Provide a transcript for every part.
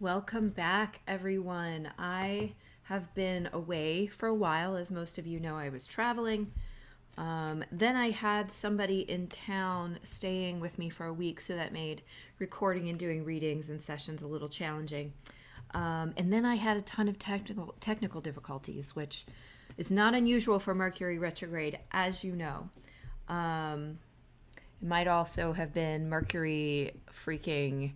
Welcome back, everyone. I have been away for a while. As most of you know, I was traveling. Then I had somebody in town staying with me for a week, so that made recording and doing readings and sessions a little challenging. And then I had a ton of technical difficulties, which is not unusual for Mercury retrograde, as you know. It might also have been Mercury freaking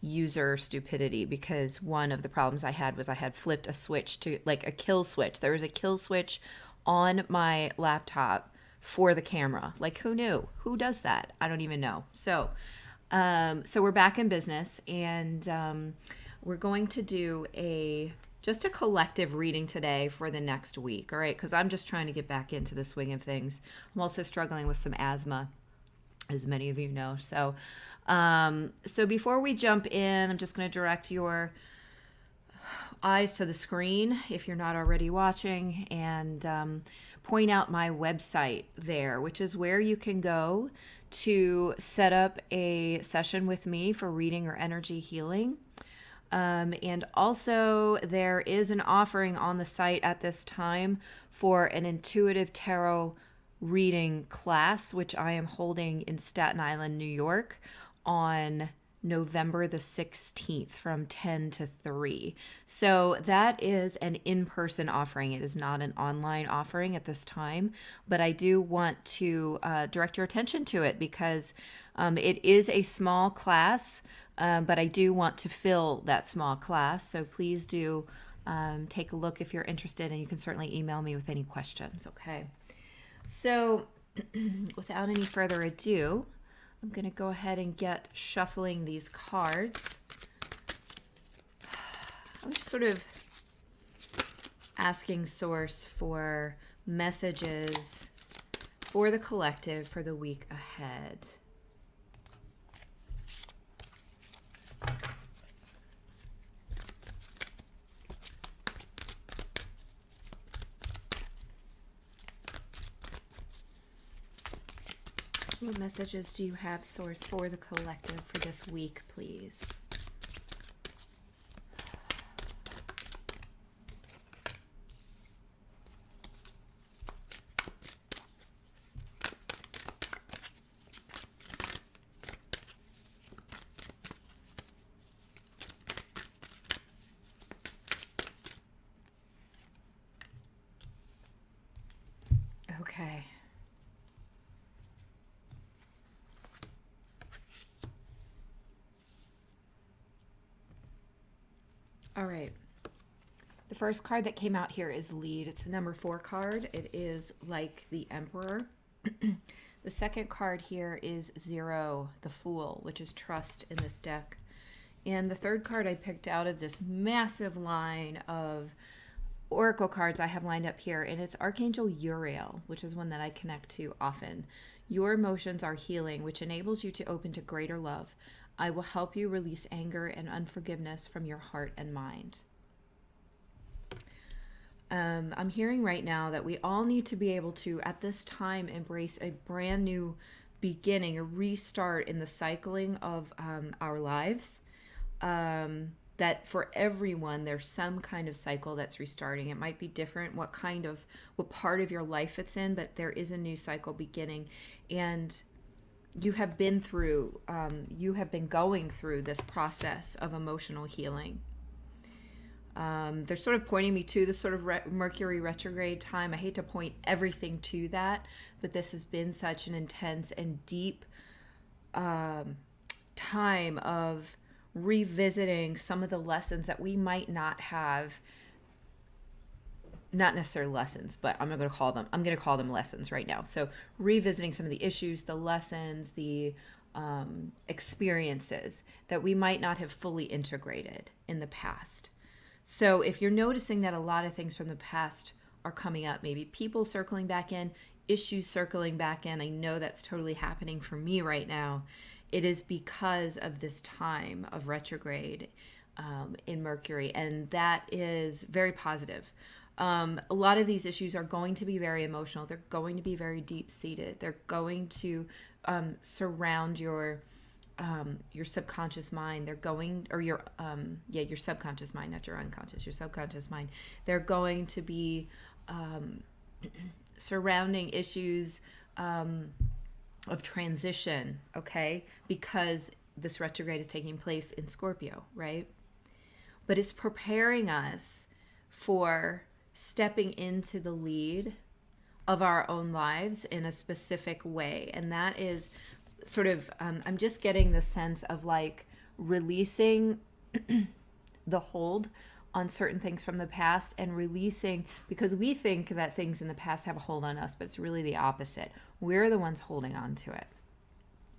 user stupidity, because one of the problems I had was I had flipped a switch to like a kill switch. There was a kill switch on my laptop for the camera. Like, who knew? Who does that? I don't even know. So we're back in business, and we're going to do just a collective reading today for the next week. All right, because I'm just trying to get back into the swing of things. I'm also struggling with some asthma, as many of you know. So before we jump in, I'm just going to direct your eyes to the screen if you're not already watching, and point out my website there, which is where you can go to set up a session with me for reading or energy healing. And also, there is an offering on the site at this time for an intuitive tarot reading class, which I am holding in Staten Island, New York, on November the 16th from 10 to 3. So that is an in-person offering. It is not an online offering at this time, but I do want to direct your attention to it because it is a small class, but I do want to fill that small class. So please do take a look if you're interested, and you can certainly email me with any questions, okay? So without any further ado, I'm going to go ahead and get shuffling these cards. I'm just sort of asking Source for messages for the collective for the week ahead. What messages do you have, Source, for the collective for this week, please? Okay. All right. The first card that came out here is Lead. It's the number 4 card. It is like the Emperor. The second card here is 0, the Fool, which is Trust in this deck. And the third card I picked out of this massive line of oracle cards I have lined up here, and it's Archangel Uriel, which is one that I connect to often. Your emotions are healing, which enables you to open to greater love. I will help you release anger and unforgiveness from your heart and mind. I'm hearing right now that we all need to be able to, at this time, embrace a brand new beginning, a restart in the cycling of our lives. That for everyone, there's some kind of cycle that's restarting. It might be different what part of your life it's in, but there is a new cycle beginning. And you have been going through this process of emotional healing. They're sort of pointing me to the sort of Mercury retrograde time. I hate to point everything to that, but this has been such an intense and deep time of revisiting some of the lessons that we might not have. Not necessarily lessons, but I'm going to call them lessons right now. So revisiting some of the issues, the lessons, the experiences that we might not have fully integrated in the past. So if you're noticing that a lot of things from the past are coming up, maybe people circling back in, issues circling back in, I know that's totally happening for me right now. It is because of this time of retrograde in Mercury, and that is very positive. A lot of these issues are going to be very emotional. They're going to be very deep-seated. They're going to surround your your subconscious mind, they're going, or your subconscious mind, not your unconscious, your subconscious mind, they're going to be surrounding issues of transition, okay? Because this retrograde is taking place in Scorpio, right? But it's preparing us for stepping into the lead of our own lives in a specific way. And that is sort of, I'm just getting the sense of like releasing the hold on certain things from the past and releasing, because we think that things in the past have a hold on us, but it's really the opposite. We're the ones holding on to it.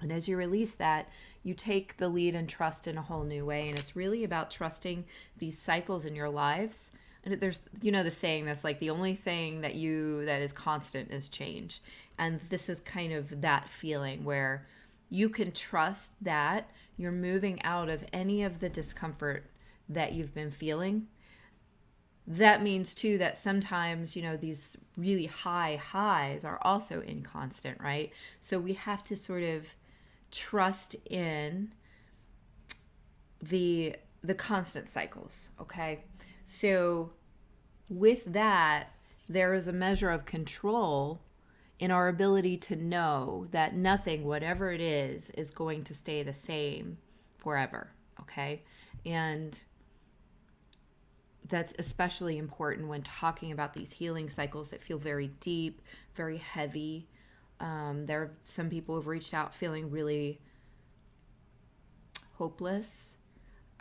And as you release that, you take the lead and trust in a whole new way. And it's really about trusting these cycles in your lives. And there's, the saying that's like the only thing that is constant is change. And this is kind of that feeling where you can trust that you're moving out of any of the discomfort that you've been feeling. That means too that sometimes, these really high highs are also inconstant, right? So we have to sort of trust in the constant cycles, okay? So with that, there is a measure of control in our ability to know that nothing, whatever it is going to stay the same forever, okay? And that's especially important when talking about these healing cycles that feel very deep, very heavy. There are some people who have reached out feeling really hopeless.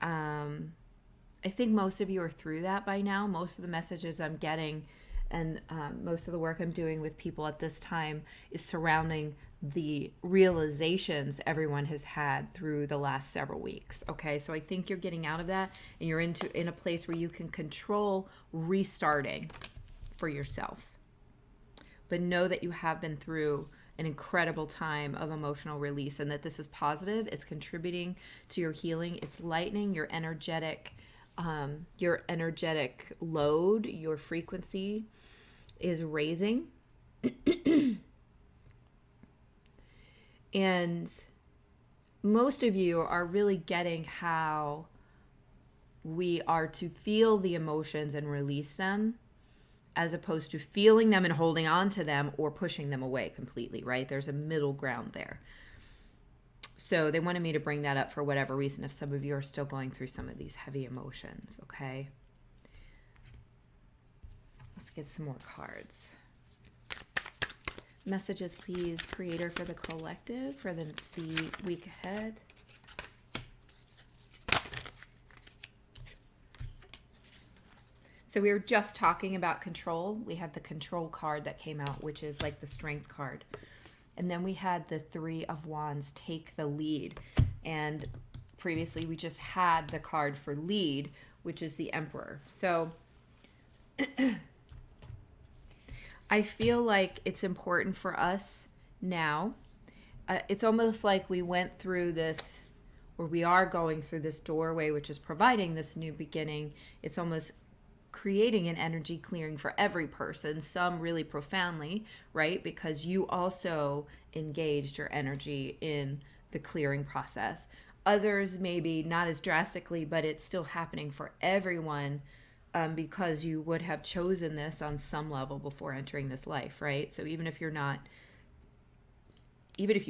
I think most of you are through that by now. Most of the messages I'm getting and most of the work I'm doing with people at this time is surrounding the realizations everyone has had through the last several weeks. Okay, so I think you're getting out of that and you're in a place where you can control restarting for yourself. But know that you have been through an incredible time of emotional release and that this is positive. It's contributing to your healing. It's lightening your energetic load. Your frequency is raising. And most of you are really getting how we are to feel the emotions and release them, as opposed to feeling them and holding on to them or pushing them away completely, right? There's a middle ground there. So they wanted me to bring that up for whatever reason, if some of you are still going through some of these heavy emotions, okay? Let's get some more cards. Messages, please, Creator, for the collective, for the week ahead. So we were just talking about control. We had the control card that came out, which is like the strength card. And then we had the Three of Wands, take the lead. And previously we just had the card for lead, which is the Emperor. So I feel like it's important for us now. It's almost like we went through this, or we are going through this doorway, which is providing this new beginning. It's almost creating an energy clearing for every person, some really profoundly, right? Because you also engaged your energy in the clearing process. Others maybe not as drastically, but it's still happening for everyone, because you would have chosen this on some level before entering this life, right? So even if you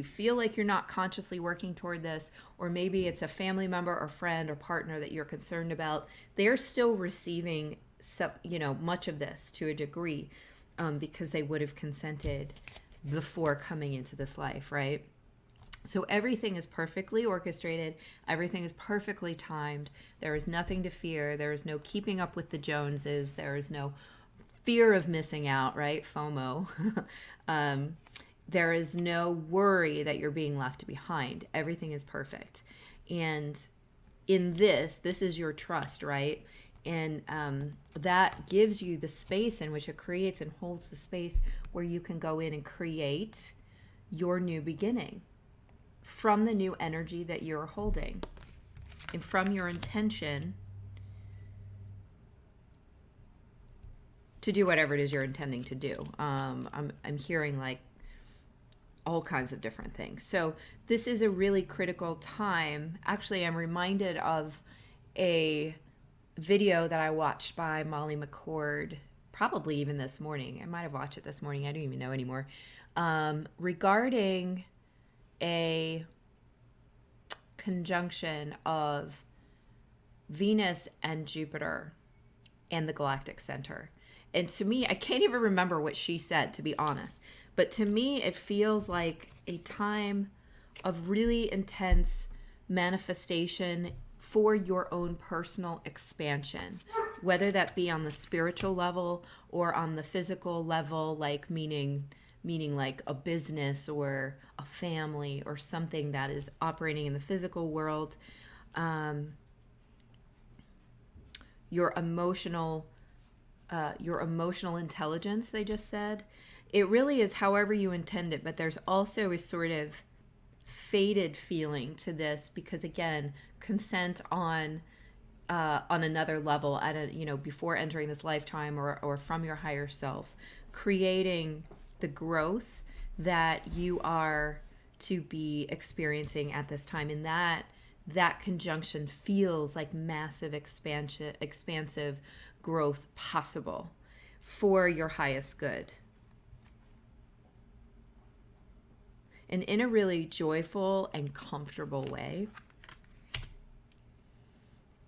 feel like you're not consciously working toward this, or maybe it's a family member or friend or partner that you're concerned about, they're still receiving much of this to a degree, because they would have consented before coming into this life, right? So everything is perfectly orchestrated. Everything is perfectly timed. There is nothing to fear. There is no keeping up with the Joneses. There is no fear of missing out, right? FOMO. There is no worry that you're being left behind. Everything is perfect. And in this is your trust, right? And that gives you the space in which it creates and holds the space where you can go in and create your new beginning from the new energy that you're holding and from your intention to do whatever it is you're intending to do. I'm hearing like all kinds of different things. So this is a really critical time. Actually, I'm reminded of a video that I watched by Molly McCord, probably even this morning. I might have watched it this morning. I don't even know anymore. Regarding a conjunction of Venus and Jupiter and the galactic center. And to me, I can't even remember what she said, to be honest. But to me, it feels like a time of really intense manifestation for your own personal expansion, whether that be on the spiritual level or on the physical level, like meaning like a business or a family or something that is operating in the physical world. Your emotional intelligence, they just said. It really is however you intend it, but there's also a sort of faded feeling to this because, again, consent on another level at a, before entering this lifetime or from your higher self, creating the growth that you are to be experiencing at this time. And that conjunction feels like massive expansive growth possible for your highest good. And in a really joyful and comfortable way.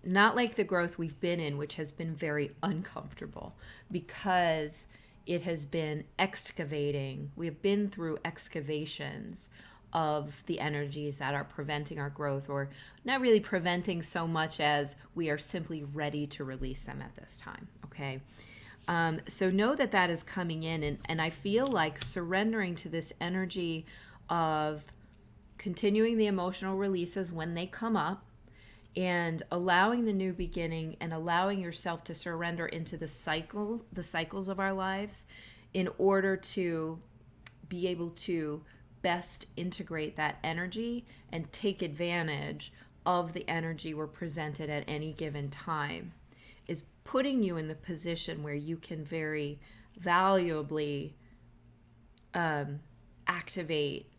Not like the growth we've been in, which has been very uncomfortable because it has been excavating. We have been through excavations of the energies that are preventing our growth, or not really preventing so much as we are simply ready to release them at this time. Okay. So know that is coming in, and I feel like surrendering to this energy of continuing the emotional releases when they come up, and allowing the new beginning and allowing yourself to surrender into the cycles of our lives in order to be able to best integrate that energy and take advantage of the energy we're presented at any given time, is putting you in the position where you can very valuably activate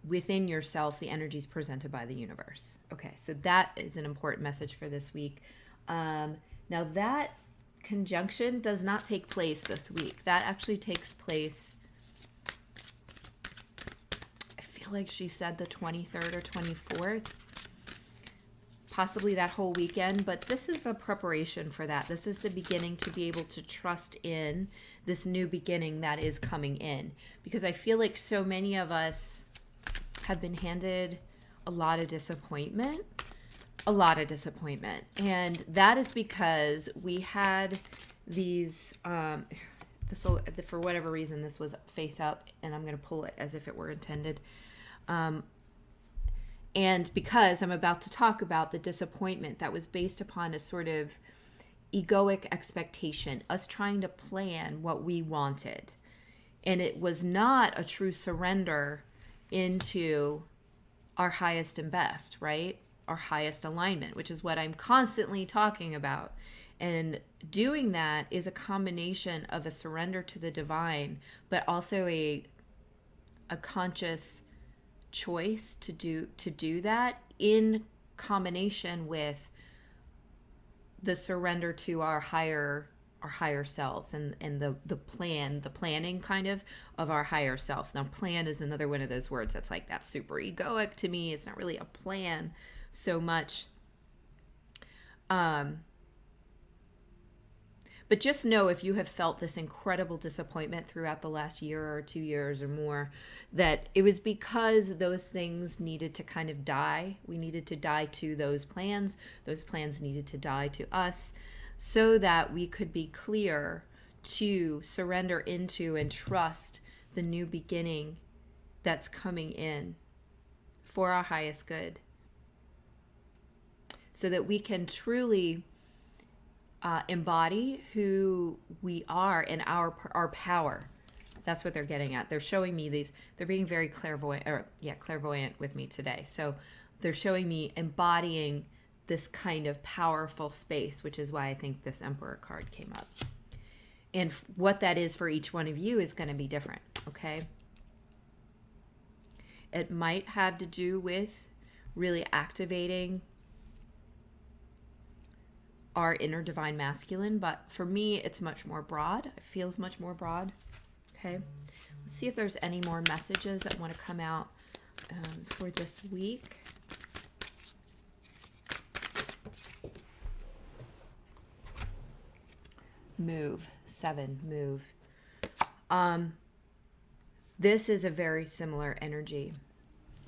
within yourself the energies presented by the universe. Okay, so that is an important message for this week. Now that conjunction does not take place this week. That actually takes place, I feel like she said the 23rd or 24th, possibly that whole weekend, but this is the preparation for that. This is the beginning to be able to trust in this new beginning that is coming in, because I feel like so many of us have been handed a lot of disappointment. And that is because we had these, for whatever reason, this was face up, and I'm going to pull it as if it were intended. And because I'm about to talk about the disappointment that was based upon a sort of egoic expectation, us trying to plan what we wanted. And it was not a true surrender into our highest and best, right? Our highest alignment, which is what I'm constantly talking about. And doing that is a combination of a surrender to the divine, but also a conscious choice to do that in combination with the surrender to our higher selves and the planning kind of our higher self. Now, plan is another one of those words that's like, that's super egoic to me. It's not really a plan so much. But just know, if you have felt this incredible disappointment throughout the last year or 2 years or more, that it was because those things needed to kind of die. We needed to die to those plans. Those plans needed to die to us, so that we could be clear to surrender into and trust the new beginning that's coming in for our highest good, so that we can truly embody who we are and our power. That's what they're getting at. They're showing me these, they're being very clairvoyant with me today. So they're showing me embodying this kind of powerful space, which is why I think this Emperor card came up. And what that is for each one of you is going to be different, okay? It might have to do with really activating our inner divine masculine, but for me, it's much more broad. It feels much more broad. Okay. Let's see if there's any more messages that want to come out for this week. Move. 7. Move. This is a very similar energy.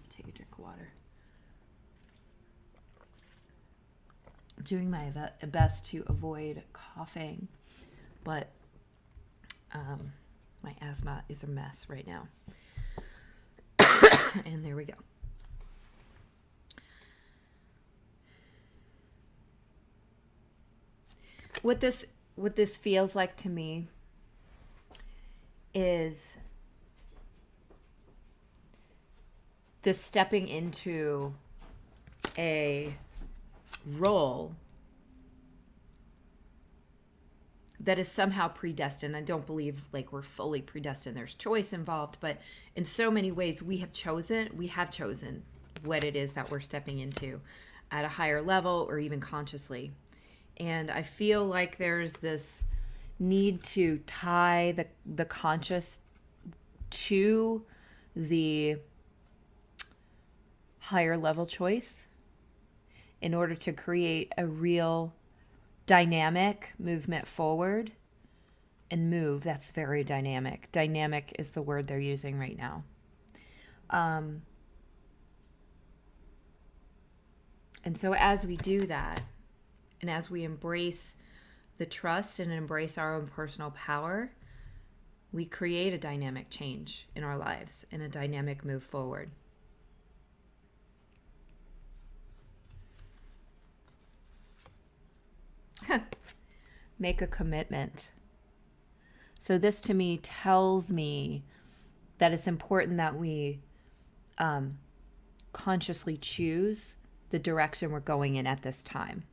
Take a drink of water. Doing my best to avoid coughing, but my asthma is a mess right now. And there we go. What this feels like to me is this stepping into a role that is somehow predestined. I don't believe like we're fully predestined. There's choice involved, but in so many ways we have chosen what it is that we're stepping into at a higher level or even consciously. And I feel like there's this need to tie the conscious to the higher level choice in order to create a real dynamic movement forward. And move, that's very dynamic. Dynamic is the word they're using right now. And so as we do that, and as we embrace the trust and embrace our own personal power, we create a dynamic change in our lives and a dynamic move forward. Make a commitment. So this to me tells me that it's important that we consciously choose the direction we're going in at this time.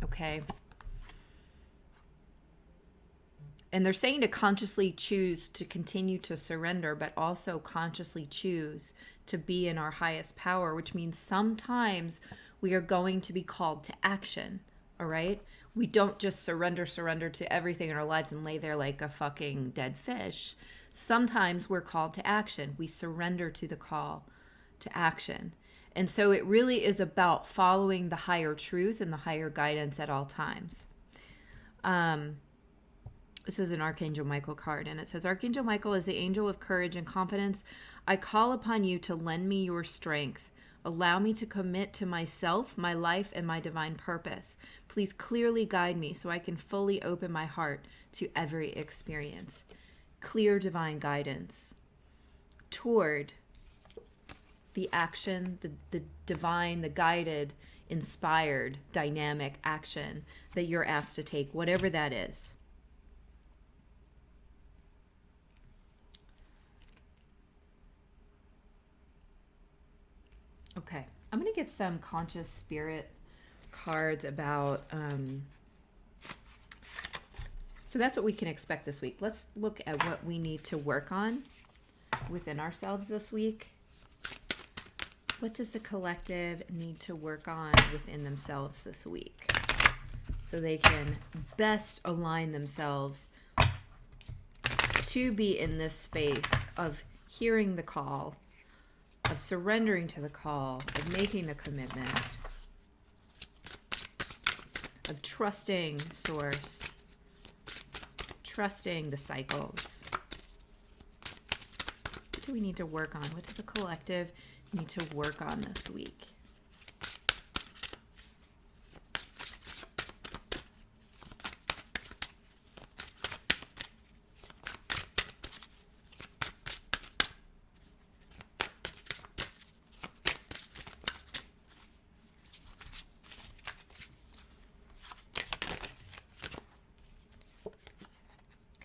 Okay? And they're saying to consciously choose to continue to surrender, but also consciously choose to be in our highest power, which means sometimes we are going to be called to action. All right? We don't just surrender to everything in our lives and lay there like a fucking dead fish. Sometimes we're called to action. We surrender to the call to action. And so it really is about following the higher truth and the higher guidance at all times. This is an Archangel Michael card, and it says, Archangel Michael is the angel of courage and confidence. I call upon you to lend me your strength. Allow me to commit to myself, my life, and my divine purpose. Please clearly guide me so I can fully open my heart to every experience. Clear divine guidance toward the action, the divine, the guided, inspired, dynamic action that you're asked to take, whatever that is. Okay, I'm going to get some conscious spirit cards about, so that's what we can expect this week. Let's look at what we need to work on within ourselves this week. What does the collective need to work on within themselves this week so they can best align themselves to be in this space of hearing the call, of surrendering to the call, of making the commitment, of trusting source, trusting the cycles. What do we need to work on? What does a collective need to work on this week?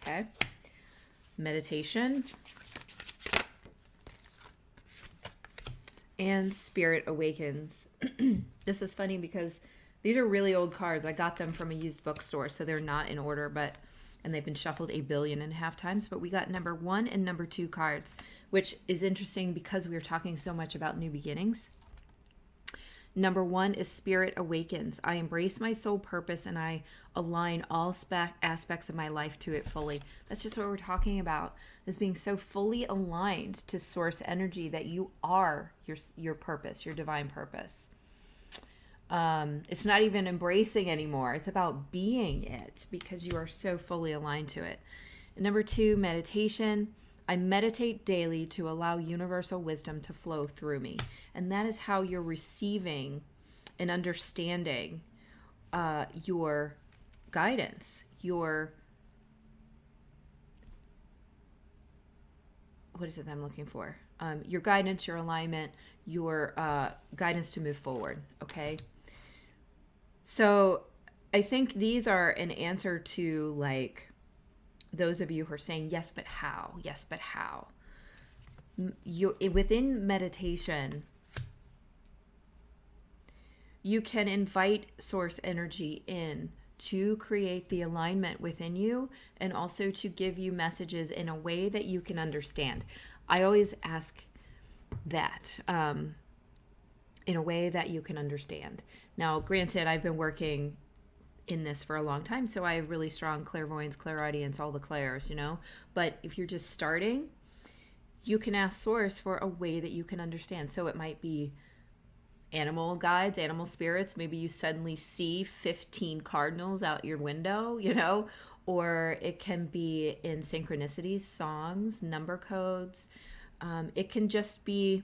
Okay. Meditation and Spirit Awakens. This is funny because these are really old cards. I got them from a used bookstore, so they're not in order, but and they've been shuffled 1.5 billion times, but we got number 1 and number 2 cards, which is interesting because we were talking so much about new beginnings. Number 1 is Spirit Awakens. I embrace my soul purpose and I align all aspects of my life to it fully. That's just what we're talking about, is being so fully aligned to source energy that you are your purpose, your divine purpose. It's not even embracing anymore. It's about being it because you are so fully aligned to it. And number 2, meditation. I meditate daily to allow universal wisdom to flow through me. And that is how you're receiving and understanding your guidance, your, what is it that I'm looking for? Your guidance, your alignment, your guidance to move forward, okay? So I think these are an answer to like those of you who are saying, yes, but how? Yes, but how? Within meditation, you can invite source energy in to create the alignment within you and also to give you messages in a way that you can understand. I always ask that in a way that you can understand. Now, granted, I've been working in this for a long time, so I have really strong clairvoyance, clairaudience, all the clairs, you know. But if you're just starting, you can ask source for a way that you can understand. So it might be animal guides, animal spirits. Maybe you suddenly see 15 cardinals out your window, you know, or it can be in synchronicities, songs, number codes. It can just be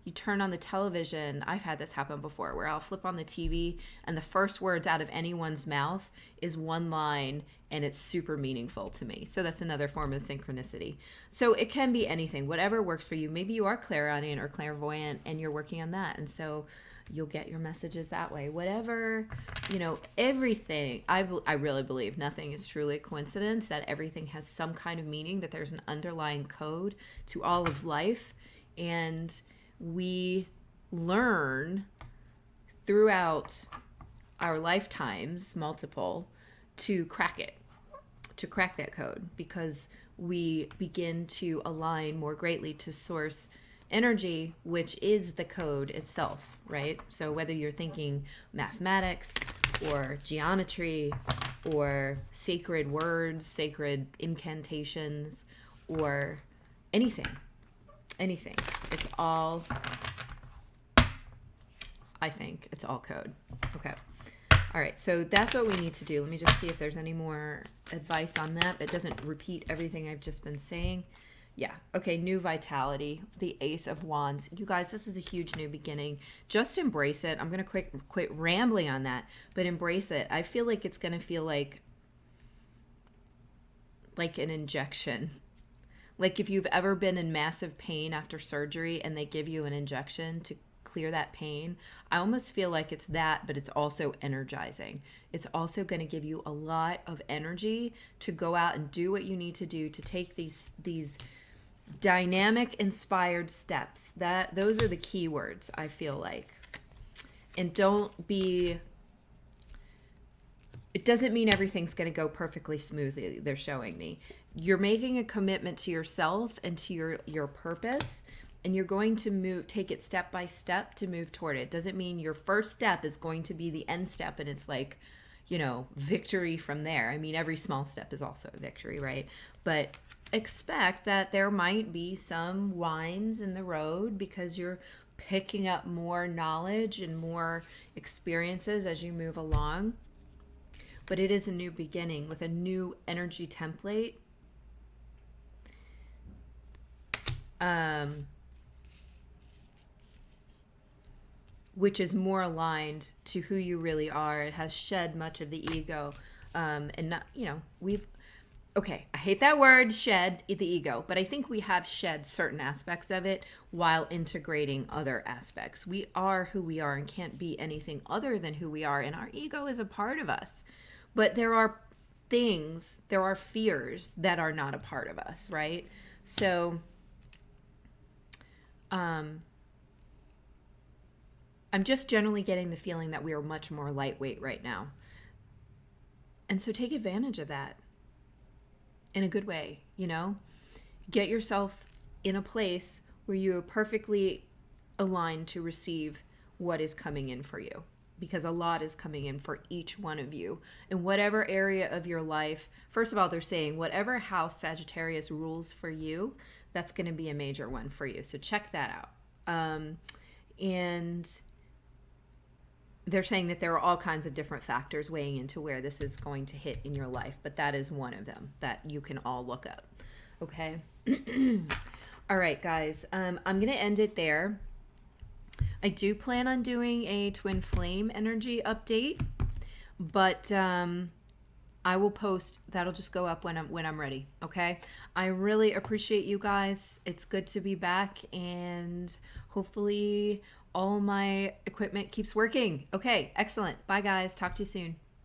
you turn on the television. I've had this happen before where I'll flip on the TV and the first words out of anyone's mouth is one line and it's super meaningful to me. So that's another form of synchronicity. So it can be anything, whatever works for you. Maybe you are clairaudient or clairvoyant and you're working on that. And so you'll get your messages that way. Whatever, you know, everything. I really believe nothing is truly a coincidence, that everything has some kind of meaning, that there's an underlying code to all of life. And we learn throughout our lifetimes, multiple, to crack that code, because we begin to align more greatly to source energy, which is the code itself, right? So whether you're thinking mathematics or geometry or sacred words, sacred incantations, or anything, it's all, I think it's all code. Okay. All right, so that's what we need to do. Let me just see if there's any more advice on that doesn't repeat everything I've just been saying. Yeah, okay, new vitality, the Ace of Wands. You guys, this is a huge new beginning. Just embrace it. I'm going to quit rambling on that, but embrace it. I feel like it's going to feel like an injection. Like if you've ever been in massive pain after surgery and they give you an injection to clear that pain, I almost feel like it's that, but it's also energizing. It's also going to give you a lot of energy to go out and do what you need to do to take these dynamic, inspired steps. Those are the key words, I feel like. And it doesn't mean everything's going to go perfectly smoothly, they're showing me. You're making a commitment to yourself and to your purpose, and you're going to take it step by step to move toward it. Doesn't mean your first step is going to be the end step and it's like, you know, victory from there. I mean, every small step is also a victory, right? But expect that there might be some winds in the road because you're picking up more knowledge and more experiences as you move along. But it is a new beginning with a new energy template. Which is more aligned to who you really are. It has shed much of the ego. And not, you know, I hate that word, shed the ego, but I think we have shed certain aspects of it while integrating other aspects. We are who we are and can't be anything other than who we are. And our ego is a part of us. But there are fears that are not a part of us, right? So, I'm just generally getting the feeling that we are much more lightweight right now. And so take advantage of that. in a good way, you know? Get yourself in a place where you are perfectly aligned to receive what is coming in for you, because a lot is coming in for each one of you in whatever area of your life. First of all, they're saying whatever house Sagittarius rules for you, that's going to be a major one for you. So check that out. And they're saying that there are all kinds of different factors weighing into where this is going to hit in your life, but that is one of them that you can all look up. Okay. All right, guys. I'm going to end it there. I do plan on doing a twin flame energy update, but I will post. That'll just go up when I'm ready. Okay. I really appreciate you guys. It's good to be back, and hopefully all my equipment keeps working. Okay. Excellent. Bye, guys. Talk to you soon.